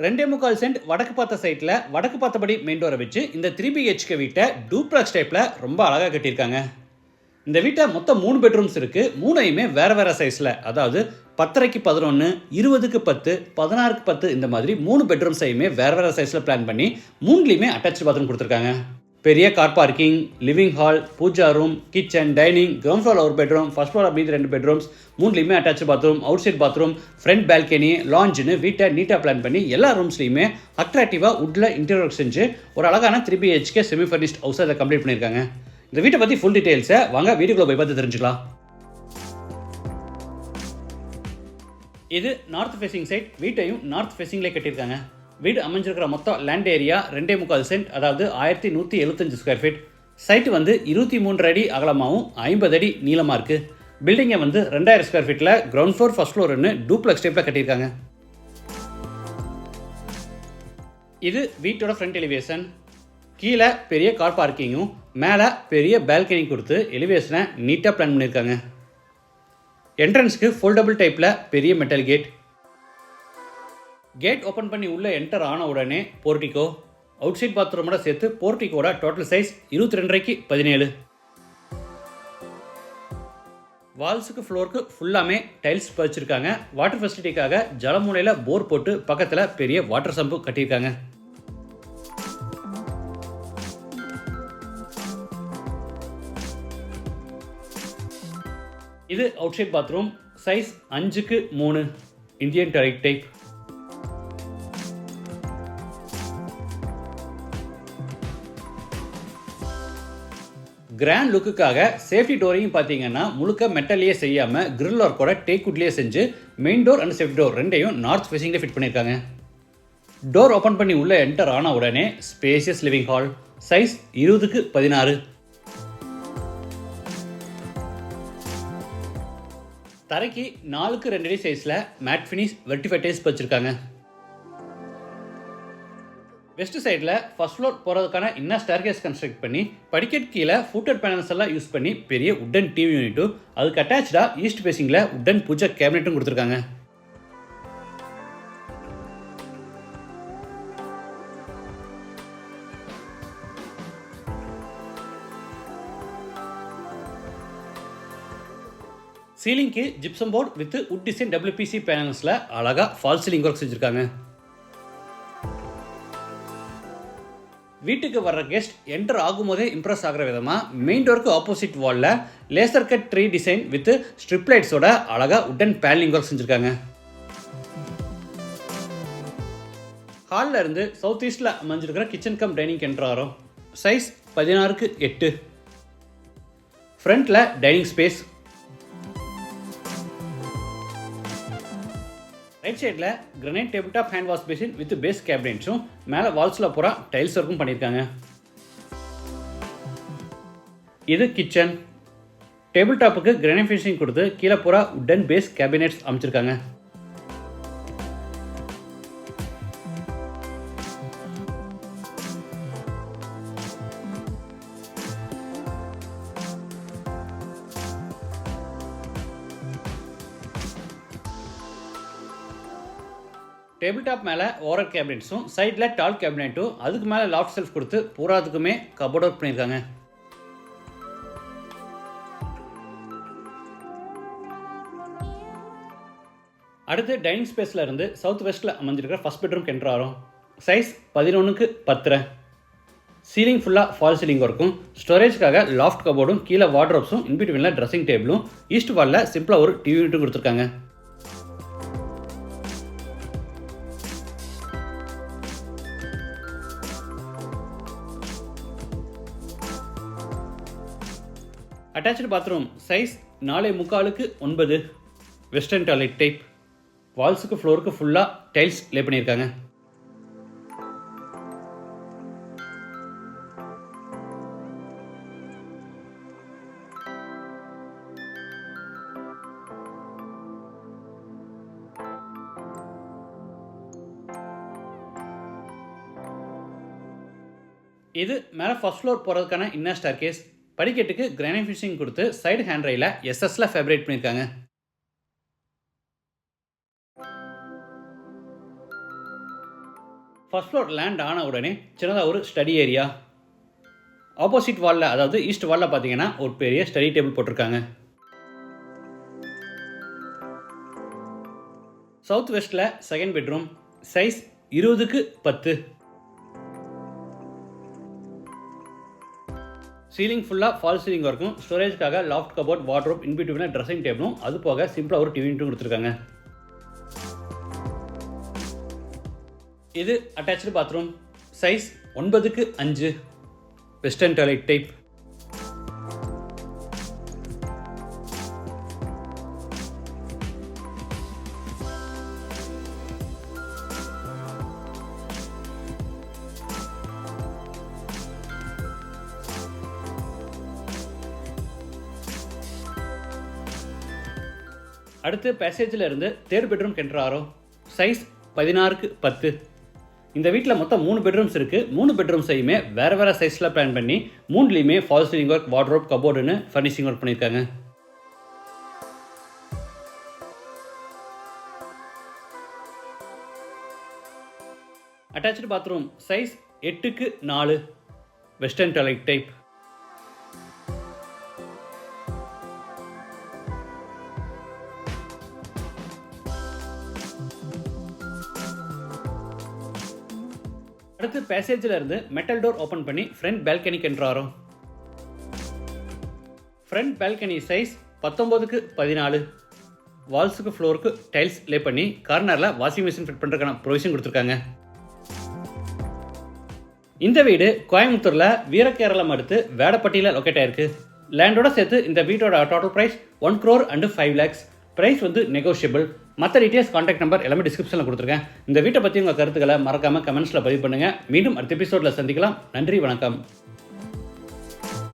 2.25 send வடக்கு பார்த்த சைட்டில் வடக்கு பார்த்தபடி மெயின் டோரை வச்சு இந்த 3BHK வீட்டை டூப்ளக்ஸ் டைப்பில் ரொம்ப அழகாக கட்டியிருக்காங்க. இந்த வீட்டை மொத்தம் 3 பெட்ரூம்ஸ் இருக்குது. 3யுமே வேறு வேறு சைஸில், அதாவது 10:30க்கு 11, 20க்கு 10, 16க்கு 10 இந்த மாதிரி 3 பெட்ரூம்ஸையுமே வேறு வேறு சைஸில் பிளான் பண்ணி 3லையுமே அட்டாச் பாத்ரூம் கொடுத்துருக்காங்க. பெரிய car parking, living hall, pooja room, kitchen, dining, ground floor ஒரு பெட்ரூம், ஃபர்ஸ்ட் ஃப்ளோர் அப்படி 2 பெட்ரூம்ஸ், 3லையுமே attach bathroom, outside bathroom, front balcony, லாஞ்சுன்னு வீட்டை நீட்டாக பிளான் பண்ணி எல்லா ரூம்ஸ்லையுமே அட்ராக்டிவாக வுட்டில் இன்டீரியர் ஒர்க் செஞ்சு ஒரு அழகான 3BHK செமி ஃபர்னிஷ்ட் ஹவுஸை அதை கம்ப்ளீட் பண்ணியிருக்காங்க. இந்த வீட்டை பற்றி ஃபுல் டீட்டெயில்ஸை வாங்க வீடியோக்குள்ள போய் பார்த்து தெரிஞ்சுக்கலாம். இது நார்த் ஃபேசிங் சைட். வீட்டையும் நார்த் ஃபேசிங்லேயே கட்டியிருக்காங்க. வீடு அமைஞ்சிருக்கிற மொத்தம் லேண்ட் ஏரியா 2.25 சென்ட், அதாவது 1175 ஸ்கொயர் ஃபீட். சைட்டு வந்து 23 அடி அகலமாகவும் 50 அடி நீளமாக இருக்குது. பில்டிங்கை வந்து 2000 ஸ்கொயர் ஃபீட்டில் கிரவுண்ட் ஃப்ளோர் ஃபர்ஸ்ட் ஃப்ளோர்னு டூப்ளக்ஸ் டைப்பில் கட்டியிருக்காங்க. இது வீட்டோட ஃப்ரண்ட் எலிவேஷன். கீழே பெரிய கார் பார்க்கிங்கும் மேலே பெரிய பால்கனி கொடுத்து எலிவேஷனை நீட்டாக பிளான் பண்ணியிருக்காங்க. என்ட்ரன்ஸ்க்கு ஃபோல்டபுள் டைப்பில் பெரிய மெட்டல் கேட் ஓப்பன் பண்ணி உள்ளே என்டர் ஆன உடனே போர்ட்டிகோ, அவுட் சைட் பாத்ரூமோட சேர்த்து போர்ட்டிகோட டோட்டல் சைஸ் 22:17. 17. வால்ஸுக்கு ஃப்ளோருக்கு ஃபுல்லாமே டைல்ஸ் பதிச்சிருக்காங்க. வாட்டர் ஃபெசிலிட்டிக்காக ஜலமூலையில் போர் போட்டு பக்கத்தில் பெரிய வாட்டர் சம்பு கட்டியிருக்காங்க. இது outside bathroom. Size 5:3 Indian toilet type. Grand லுக்குக்காக சேஃப்டி டோரையும் பார்த்தீங்கன்னா முழுக்க மெட்டல்லையே செய்யாமல் கிரில் ஒர்க்கோட டேக்வுட்லேயே செஞ்சு main door and safety door ரெண்டையும் நார்த் ஃபேசிங்கில் ஃபிட் பண்ணியிருக்காங்க. டோர் ஓப்பன் பண்ணி உள்ளே என்டர் ஆன உடனே ஸ்பேசியஸ் லிவிங் ஹால். சைஸ் 20:16. தரைக்கு 4x2 அடி சைஸில் மேட் ஃபினிஷ் வெர்டிஃபை டைல்ஸ் வச்சுருக்காங்க. வெஸ்ட் சைடில் ஃபர்ஸ்ட் ஃப்ளோர் போகிறதுக்கான இன்னர் ஸ்டேர்கேஸ் கன்ஸ்ட்ரக்ட் பண்ணி படிக்கட் கீழே ஃபுட்டட் பேனல்ஸ் எல்லாம் யூஸ் பண்ணி பெரிய உட்டன் டிவி யூனிட்டும் அதுக்கு அட்டாச்சாக ஈஸ்ட் ஃபேசிங்கில் உட்டன் பூஜா கேபினெட்டும் கொடுத்துருக்காங்க. சீலிங்க்கு gypsum board with wood design WPC பேனல்ஸில் அழகாக ஃபால் சீலிங் ஒர்க் செஞ்சுருக்காங்க. வீட்டுக்கு வர்ற கெஸ்ட் என்டர் ஆகும்போதே இம்ப்ரெஸ் ஆகிற விதமாக மெயின் டோருக்கு ஆப்போசிட் வாலில் laser cut tree design with strip லைட்ஸோட அழகாக உட்டன் பேனலிங் ஒர்க் செஞ்சுருக்காங்க. ஹாலில் இருந்து சவுத் ஈஸ்டில் அமைஞ்சிருக்கிற கிச்சன் கம் டைனிங் என்டர் ஆகிறோம். சைஸ் 16:8. ஃப்ரண்ட்டில் டைனிங் ஸ்பேஸ். ரைட் சைடில் granite table top hand wash basin with base கேபினெட்ஸும் மேலே வால்ஸில் பூரா டைல்ஸ் ஒர்க்கும் பண்ணியிருக்காங்க. இது கிச்சன். டேபிள் டாப்புக்கு கிரனைட் ஃபினிஷிங் கொடுத்து கீழே பூரா உட்டன் பேஸ் கேபினெட்ஸ் அமைச்சிருக்காங்க. டேபிள் டாப் மேலே ஓரல் கேபினெட்ஸும் சைடில் டால் கேபினெட்டும் அதுக்கு மேலே லாஃப்ட் செல்ஃப் கொடுத்து பூராத்துக்குமே கபோர்ட் ஒர்க் பண்ணியிருக்காங்க. அடுத்து டைனிங் ஸ்பேஸில் இருந்து சவுத் வெஸ்ட்டில் அமைஞ்சிருக்கிற ஃபர்ஸ்ட் பெட்ரூம் என்டர் ஆகிறோம். சைஸ் 11:10. சீலிங் ஃபுல்லாக ஃபால் சீலிங் ஒர்க்கும் ஸ்டோரேஜ்க்காக லாஃப்ட் கபோர்டும் கீழே வார்ட்ரோப்ஸும் இன்பிட்வீனில் ட்ரெஸ்ஸிங் டேபிளும் ஈஸ்ட் வாலில் சிம்பிளாக ஒரு டிவி யூனிட்டும் கொடுத்துருக்காங்க. Attach bathroom. Size 4.75 western toilet type. வால்ஸுக்கு ஃப்ளோருக்கு ஃபுல்லாக டைல்ஸ் லே பண்ணியிருக்காங்க. இது மேலே ஃபர்ஸ்ட் ஃப்ளோர் போகிறதுக்கான இன்னர் ஸ்டேர்கேஸ். படிக்கட்டுக்கு கிரானைட் ஃபினிஷிங் கொடுத்து சைடு ஹேண்ட் ரைல எஸ்எஸ்ல ஃபேப்ரேட் பண்ணியிருக்காங்க. ஃபர்ஸ்ட் ஃப்ளோர் லேண்ட் ஆன உடனே சின்னதாக ஒரு ஸ்டடி ஏரியா. ஆப்போசிட் வாலில், அதாவது ஈஸ்ட் வாலில் பார்த்தீங்கன்னா ஒரு பெரிய ஸ்டடி டேபிள் போட்டிருக்காங்க. சவுத் வெஸ்ட்டில் second bedroom, size 20x10. Ceiling ஃபுல்லாக ஃபால் சீலிங் இருக்கும். ஸ்டோரேஜ்க்காக லாஃப்ட் கபோர்ட், வார்ட்ரோப், இன்பிட்வீனில் ட்ரெஸ்ஸிங் டேபிளும், அது போக சிம்பிளாக ஒரு டிவி யூனிட்டும் கொடுத்துருக்காங்க. இது attach bathroom, size 9x5, western toilet type. அடுத்து பேசேஜில் இருந்து தேர்ட் பெட்ரூம் கென்ட்ராரோ, சைஸ் 16x10. இந்த வீட்டில் மொத்தம் 3 பெட்ரூம்ஸ் இருக்குது. 3 பெட்ரூம்ஸையுமே வேறு வேறு சைஸில் பிளான் பண்ணி 3லேயுமே ஃபால் சீலிங் ஒர்க், வார்ட்ரோப், கபோர்டுன்னு ஃபர்னிஷிங் ஒர்க் பண்ணியிருக்காங்க. Attach bathroom, size 8x4, western toilet type. அடுத்து பேசேஜில் இருந்து மெட்டல் டோர் ஓப்பன் பண்ணி ஃப்ரண்ட் பால்கனி கென்ட்ராரோ. Front balcony size 19x14. வால்ஸுக்கு ஃப்ளோருக்கு டைல்ஸ் லே பண்ணி கார்னரில் வாஷிங் மிஷின் ஃபிட் பண்ணுறதுக்கான ப்ரொவிஷன் கொடுத்துருக்காங்க. இந்த வீடு கோயம்புத்தூரில் வீரகேரளம் அடுத்து வேடப்பட்டியில் லொக்கேட் ஆயிருக்கு. லேண்டோட சேர்த்து இந்த வீட்டோட total price 1 crore and 5 lakhs. Price வந்து நெகோஷியபிள். மற்ற டீட்டெயில்ஸ், கான்டாக்ட் நம்பர் எல்லாமே டிஸ்கிரிப்ஷனில் கொடுத்துருக்கேன். இந்த வீட்டை பற்றி உங்கள் கருத்துக்களை மறக்காமல் கமெண்ட்ஸில் பதிவு பண்ணுங்கள். மீண்டும் அடுத்த எபிசோடில் சந்திக்கலாம். நன்றி, வணக்கம்.